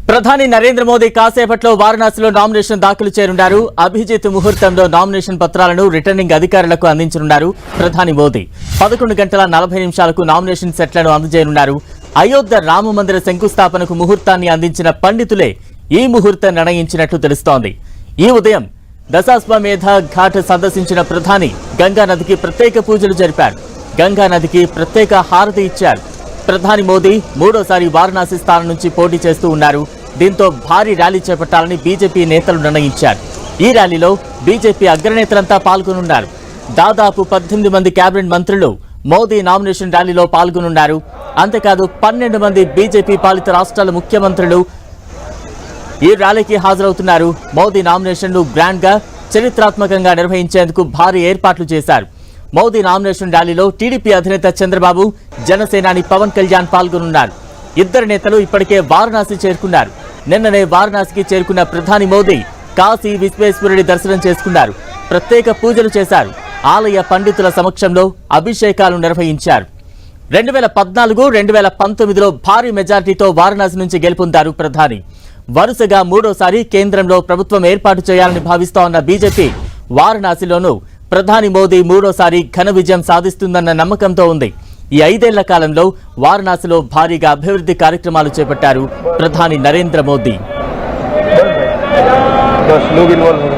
ప్రధాని నరేంద్ర మోదీ కాసేపట్లో వారణాసిలో నామినేషన్ దాఖలు చేయనున్నారు. అభిజిత్ ముహూర్తంలో నామినేషన్ పత్రాలను రిటర్నింగ్ అధికారులకు అందించనున్నారు. ప్రధాని మోదీ 11 గంటల 40 నిమిషాలకు నామినేషన్ సెట్లను అందజేయనున్నారు. అయోధ్య రామ మందిర శంకుస్థాపనకు ముహూర్తాన్ని అందించిన పండితులే ఈ ముహూర్తం నిర్ణయించినట్లు తెలుస్తోంది. ఈ ఉదయం దశాశ్వమేధ ఘాట్ సందర్శించిన ప్రధాని గంగా నదికి ప్రత్యేక పూజలు జరిపారు. గంగా నదికి ప్రత్యేక హారతి ఇచ్చారు. ప్రధాని మోదీ మూడోసారి వారణాసి స్థానం నుంచి పోటీ చేస్తూ ఉన్నారు. దీంతో భారీ ర్యాలీ చేపట్టాలని బీజేపీ నేతలు నిర్ణయించారు. ఈ ర్యాలీలో బీజేపీ అగ్రనేతలంతా పాల్గొనున్నారు. దాదాపు 18 మంది కేబినెట్ మంత్రులు మోదీ నామినేషన్ ర్యాలీలో పాల్గొనున్నారు. అంతేకాదు 12 మంది బీజేపీ పాలిత రాష్ట్రాల ముఖ్యమంత్రులు ఈ ర్యాలీకి హాజరవుతున్నారు. మోదీ నామినేషన్ను గ్రాండ్ గా చరిత్రాత్మకంగా నిర్వహించేందుకు భారీ ఏర్పాట్లు చేశారు. మోదీ నామినేషన్ ర్యాలీలో టీడీపీ అధినేత చంద్రబాబు, జనసేనాని పవన్ కళ్యాణ్ పాల్గొనున్నారు. ఇద్దరు నేతలు ఇప్పటికే వారణాసి చేరుకున్నారు. నిన్ననే వారణాసికి చేరుకున్న ప్రధాని మోదీ కాశీ విశ్వేశ్వరుడి దర్శనం చేసుకున్నారు. ప్రత్యేక పూజలు చేశారు. ఆలయ పండితుల సమక్షంలో అభిషేకాలు నిర్వహించారు. 2014, 2019లో భారీ మెజార్టీతో వారణాసి నుంచి గెలుపొందారు ప్రధాని. వరుసగా మూడోసారి కేంద్రంలో ప్రభుత్వం ఏర్పాటు చేయాలని భావిస్తోన్న బీజేపీ వారణాసిలోనూ ప్రధాని మోదీ మూడోసారి ఘన విజయం సాధిస్తుందన్న నమ్మకంతో ఉంది. ఈ 5 ఏళ్ల కాలంలో వారణాసిలో భారీగా అభివృద్ధి కార్యక్రమాలు చేపట్టారు ప్రధాని నరేంద్ర మోదీ. लोग इन्वॉल्व हो